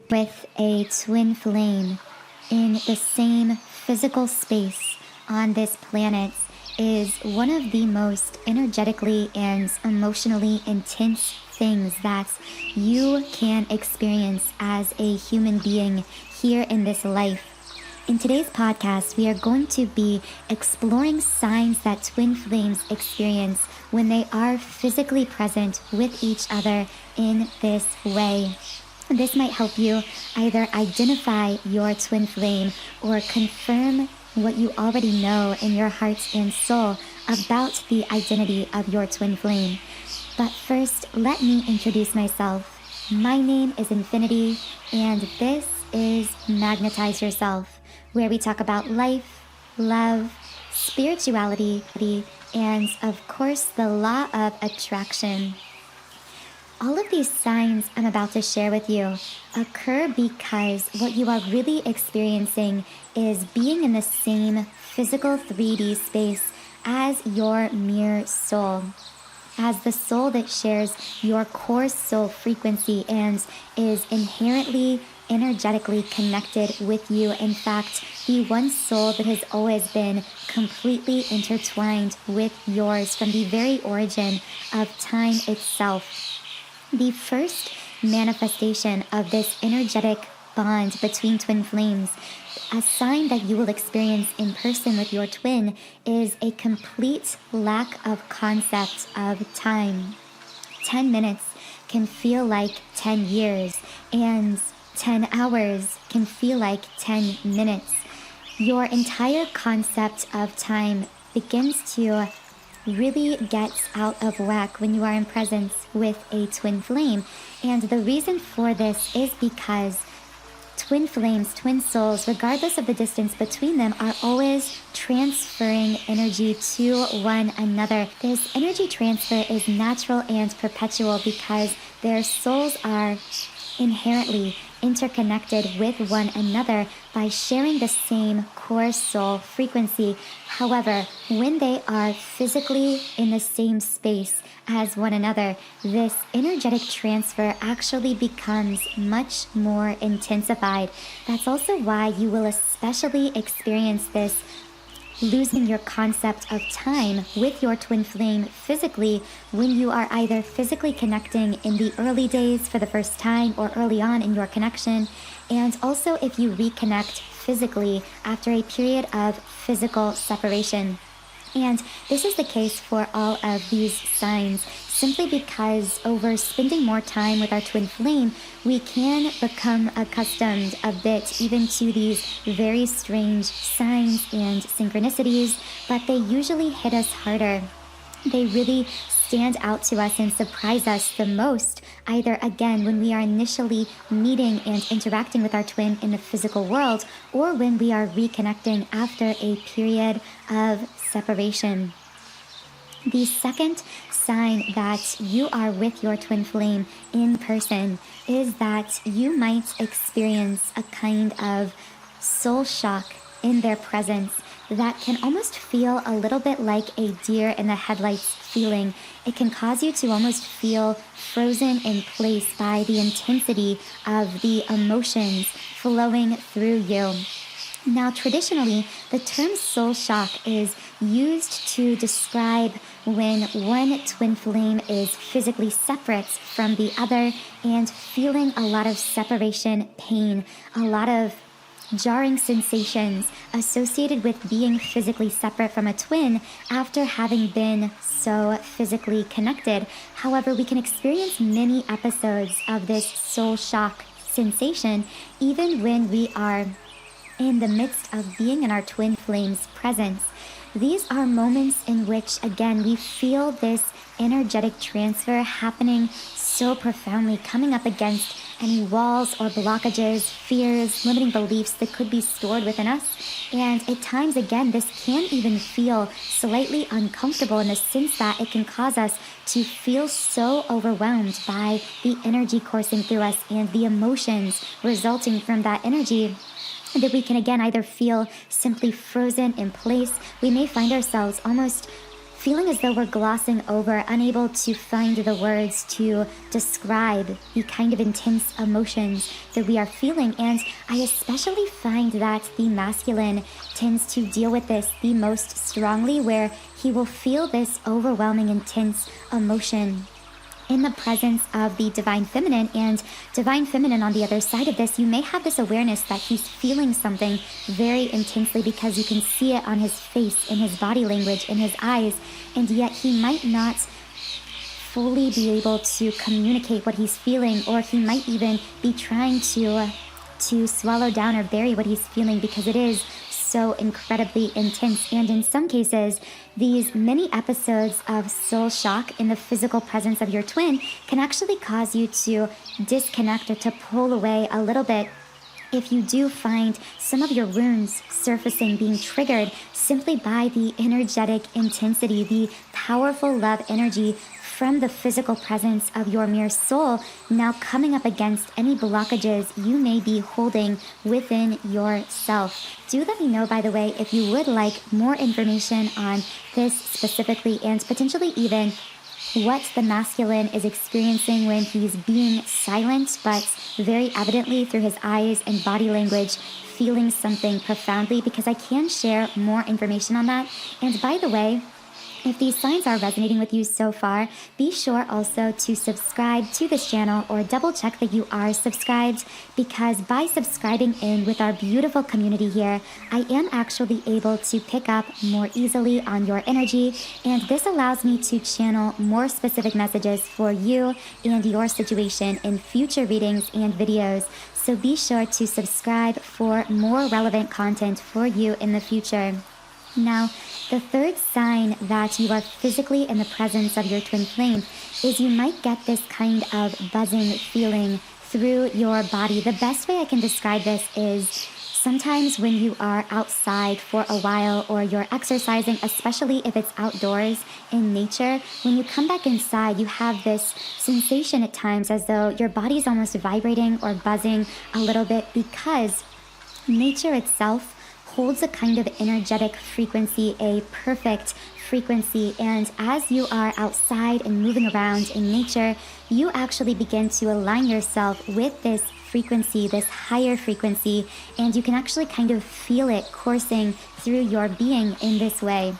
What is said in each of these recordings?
with a twin flame in the same physical space on this planet is one of the most energetically and emotionally intense things that you can experience as a human being here in this life. In today's podcast, we are going to be exploring signs that twin flames experience when they are physically present with each other in this way. This might help you either identify your twin flame or confirm what you already know in your heart and soul about the identity of your twin flame. But first, let me introduce myself. My name is Infinity, and this is Magnetize Yourself, where we talk about life, love, spirituality, and of course, the law of attraction. All of these signs I'm about to share with you occur because what you are really experiencing is being in the same physical 3D space as your mere soul, as the soul that shares your core soul frequency and is inherently energetically connected with you. In fact, the one soul that has always been completely intertwined with yours from the very origin of time itself. The first manifestation of this energetic bond between twin flames, a sign that you will experience in person with your twin, is a complete lack of concept of time. 10 minutes can feel like 10 years, and 10 hours can feel like 10 minutes. Your entire concept of time begins to really gets out of whack when you are in presence with a twin flame. And the reason for this is because twin flames, twin souls, regardless of the distance between them, are always transferring energy to one another. This energy transfer is natural and perpetual because their souls are inherently interconnected with one another by sharing the same core soul frequency. However, when they are physically in the same space as one another, this energetic transfer actually becomes much more intensified. That's also why you will especially experience this losing your concept of time with your twin flame physically when you are either physically connecting in the early days for the first time or early on in your connection, and also if you reconnect physically after a period of physical separation. And this is the case for all of these signs, simply because over spending more time with our twin flame, we can become accustomed a bit even to these very strange signs and synchronicities, but they usually hit us harder. They really stand out to us and surprise us the most, either again when we are initially meeting and interacting with our twin in the physical world, or when we are reconnecting after a period of separation. The second sign that you are with your twin flame in person is that you might experience a kind of soul shock in their presence that can almost feel a little bit like a deer in the headlights feeling. It can cause you to almost feel frozen in place by the intensity of the emotions flowing through you. Now, traditionally, the term soul shock is used to describe when one twin flame is physically separate from the other and feeling a lot of separation pain, a lot of jarring sensations associated with being physically separate from a twin after having been so physically connected. However, we can experience many episodes of this soul shock sensation even when we are in the midst of being in our twin flame's presence. These are moments in which, again, we feel this energetic transfer happening so profoundly, coming up against any walls or blockages, fears, limiting beliefs that could be stored within us. And at times, again, this can even feel slightly uncomfortable in the sense that it can cause us to feel so overwhelmed by the energy coursing through us and the emotions resulting from that energy that we can again either feel simply frozen in place. We may find ourselves almost feeling as though we're glossing over, unable to find the words to describe the kind of intense emotions that we are feeling. And I especially find that the masculine tends to deal with this the most strongly, where he will feel this overwhelming, intense emotion in the presence of the divine feminine. And divine feminine, on the other side of this, you may have this awareness that he's feeling something very intensely because you can see it on his face, in his body language, in his eyes, and yet he might not fully be able to communicate what he's feeling, or he might even be trying to swallow down or bury what he's feeling because it is so incredibly intense. And in some cases, these many episodes of soul shock in the physical presence of your twin can actually cause you to disconnect or to pull away a little bit if you do find some of your wounds surfacing, being triggered simply by the energetic intensity, the powerful love energy from the physical presence of your mere soul, now coming up against any blockages you may be holding within yourself. Do let me know, by the way, if you would like more information on this specifically, and potentially even what the masculine is experiencing when he's being silent, but very evidently through his eyes and body language feeling something profoundly, because I can share more information on that. And by the way, if these signs are resonating with you so far, be sure also to subscribe to this channel, or double check that you are subscribed, because by subscribing in with our beautiful community here, I am actually able to pick up more easily on your energy, and this allows me to channel more specific messages for you and your situation in future readings and videos. So be sure to subscribe for more relevant content for you in the future. Now, the third sign that you are physically in the presence of your twin flame is you might get this kind of buzzing feeling through your body. The best way I can describe this is sometimes when you are outside for a while, or you're exercising, especially if it's outdoors in nature, when you come back inside, you have this sensation at times as though your body's almost vibrating or buzzing a little bit, because nature itself holds a kind of energetic frequency, a perfect frequency. And as you are outside and moving around in nature, you actually begin to align yourself with this frequency, this higher frequency, and you can actually kind of feel it coursing through your being in this way.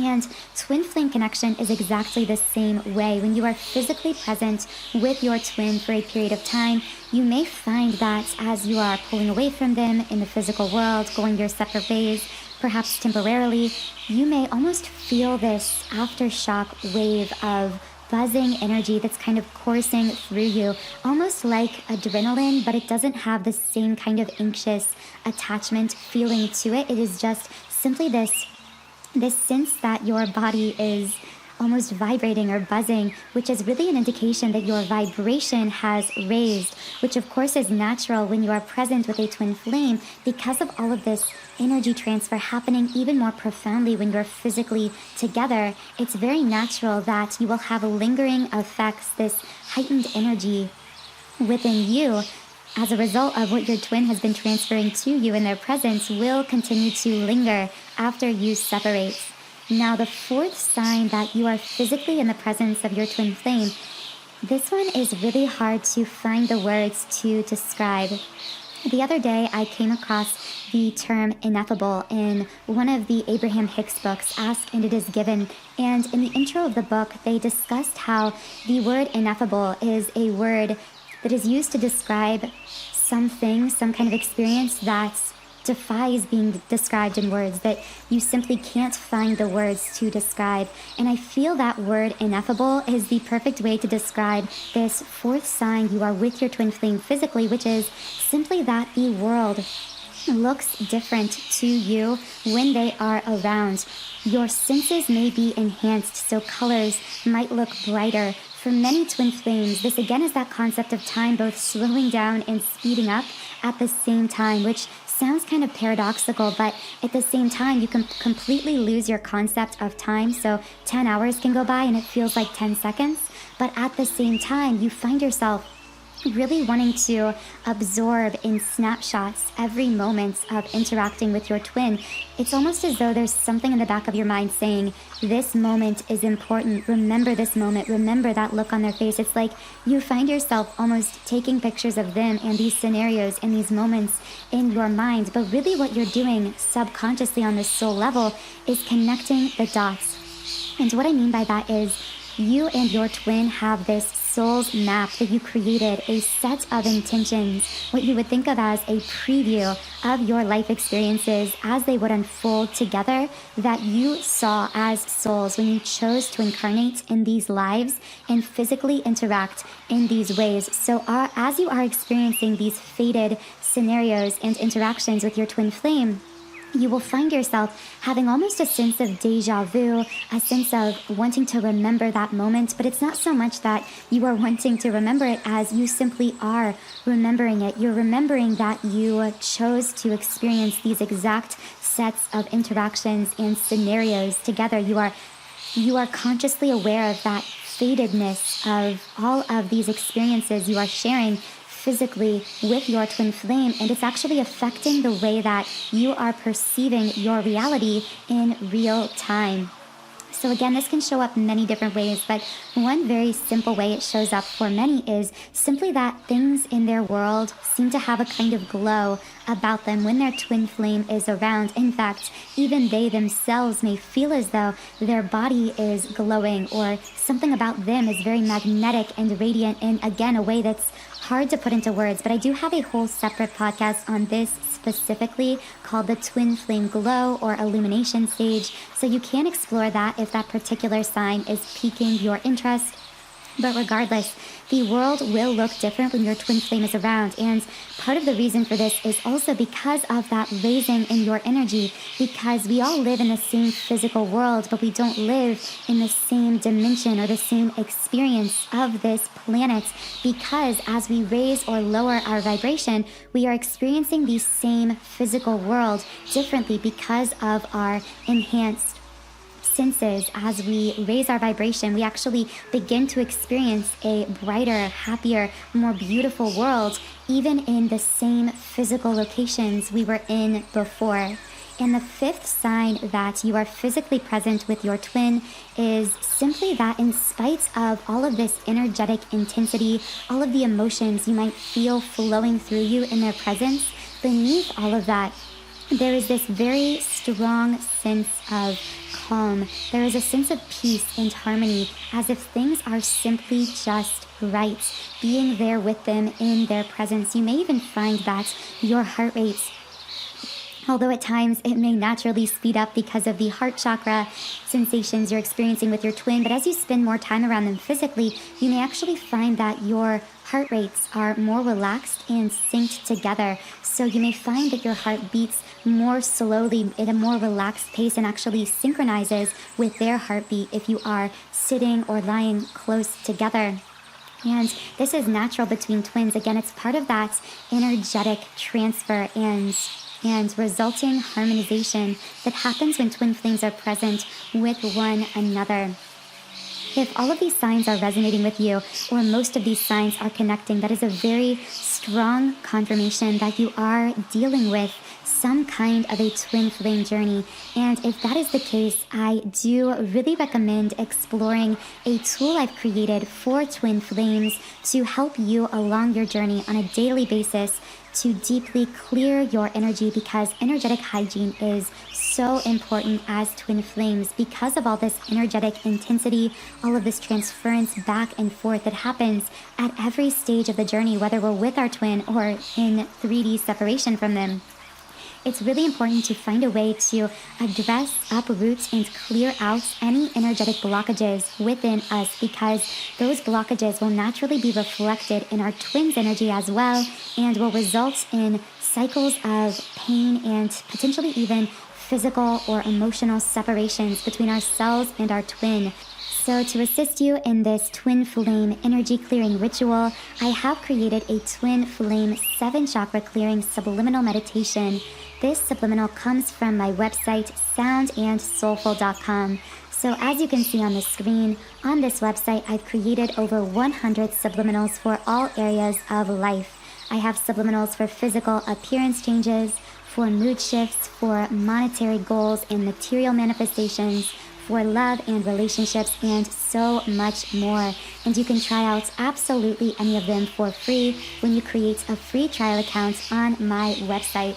And twin flame connection is exactly the same way. When you are physically present with your twin for a period of time, you may find that as you are pulling away from them in the physical world, going your separate ways, perhaps temporarily, you may almost feel this aftershock wave of buzzing energy that's kind of coursing through you, almost like adrenaline, but it doesn't have the same kind of anxious attachment feeling to it. It is just simply this sense that your body is almost vibrating or buzzing, which is really an indication that your vibration has raised, which of course is natural when you are present with a twin flame, because of all of this energy transfer happening even more profoundly when you're physically together. It's very natural that you will have lingering effects, this heightened energy within you as a result of what your twin has been transferring to you in their presence will continue to linger after you separate. Now, the fourth sign that you are physically in the presence of your twin flame, this one is really hard to find the words to describe. The other day, I came across the term ineffable in one of the Abraham Hicks books, Ask and It Is Given. And in the intro of the book, they discussed how the word ineffable is a word that is used to describe something, some kind of experience that defies being described in words, that you simply can't find the words to describe. And I feel that word ineffable is the perfect way to describe this fourth sign you are with your twin flame physically, which is simply that the world looks different to you when they are around. Your senses may be enhanced, so colors might look brighter. For many twin flames, this again is that concept of time both slowing down and speeding up at the same time, which sounds kind of paradoxical, but at the same time, you can completely lose your concept of time. So 10 hours can go by and it feels like 10 seconds. But at the same time, you find yourself really wanting to absorb in snapshots every moment of interacting with your twin. It's almost as though there's something in the back of your mind saying, this moment is important. Remember this moment. Remember that look on their face. It's like you find yourself almost taking pictures of them and these scenarios and these moments in your mind. But really what you're doing subconsciously on this soul level is connecting the dots. And what I mean by that is you and your twin have this soul's map that you created, a set of intentions, what you would think of as a preview of your life experiences as they would unfold together, that you saw as souls when you chose to incarnate in these lives and physically interact in these ways. So as you are experiencing these fated scenarios and interactions with your twin flame, you will find yourself having almost a sense of deja vu, a sense of wanting to remember that moment, but it's not so much that you are wanting to remember it as you simply are remembering it. You're remembering that you chose to experience these exact sets of interactions and scenarios together. You are consciously aware of that fatedness of all of these experiences you are sharing physically with your twin flame, and it's actually affecting the way that you are perceiving your reality in real time. So again, this can show up many different ways, but one very simple way it shows up for many is simply that things in their world seem to have a kind of glow about them when their twin flame is around. In fact, even they themselves may feel as though their body is glowing, or something about them is very magnetic and radiant in, again, a way that's hard to put into words. But I do have a whole separate podcast on this specifically called the Twin Flame Glow or Illumination Stage, so you can explore that if that particular sign is piquing your interest. But regardless, the world will look different when your twin flame is around. And part of the reason for this is also because of that raising in your energy, because we all live in the same physical world, but we don't live in the same dimension or the same experience of this planet, because as we raise or lower our vibration, we are experiencing the same physical world differently because of our enhanced senses. As we raise our vibration, we actually begin to experience a brighter, happier, more beautiful world, even in the same physical locations we were in before. And the fifth sign that you are physically present with your twin is simply that in spite of all of this energetic intensity, all of the emotions you might feel flowing through you in their presence, beneath all of that, there is this very strong sense of calm. There is a sense of peace and harmony, as if things are simply just right, being there with them in their presence. You may even find that your heart rate, although at times it may naturally speed up because of the heart chakra sensations you're experiencing with your twin, but as you spend more time around them physically, you may actually find that your heart rates are more relaxed and synced together. So you may find that your heart beats more slowly at a more relaxed pace and actually synchronizes with their heartbeat if you are sitting or lying close together. And this is natural between twins. Again, it's part of that energetic transfer and resulting harmonization that happens when twin flames are present with one another. If all of these signs are resonating with you, or most of these signs are connecting, that is a very strong confirmation that you are dealing with some kind of a twin flame journey. And if that is the case, I do really recommend exploring a tool I've created for twin flames to help you along your journey on a daily basis to deeply clear your energy, because energetic hygiene is so important as twin flames because of all this energetic intensity, all of this transference back and forth that happens at every stage of the journey, whether we're with our twin or in 3D separation from them. It's really important to find a way to address, uproot, and clear out any energetic blockages within us, because those blockages will naturally be reflected in our twin's energy as well, and will result in cycles of pain and potentially even physical or emotional separations between ourselves and our twin. So to assist you in this twin flame energy clearing ritual, I have created a twin flame 7 chakra clearing subliminal meditation. This subliminal comes from my website, soundandsoulful.com. So as you can see on the screen, on this website, I've created over 100 subliminals for all areas of life. I have subliminals for physical appearance changes, for mood shifts, for monetary goals and material manifestations, for love and relationships, and so much more. And you can try out absolutely any of them for free when you create a free trial account on my website.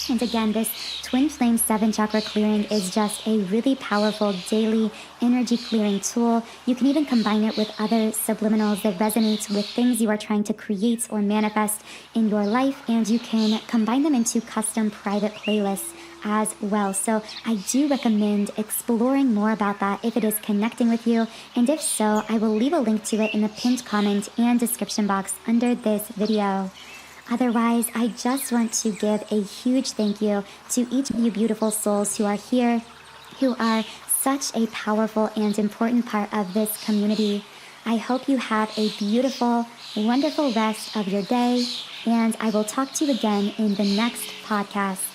And again, this Twinflame 7 chakra clearing is just a really powerful daily energy clearing tool. You can even combine it with other subliminals that resonate with things you are trying to create or manifest in your life, and you can combine them into custom private playlists as well. So I do recommend exploring more about that if it is connecting with you, and if so, I will leave a link to it in the pinned comment and description box under this video. Otherwise, I just want to give a huge thank you to each of you beautiful souls who are here, who are such a powerful and important part of this community. I hope you have a beautiful, wonderful rest of your day, and I will talk to you again in the next podcast.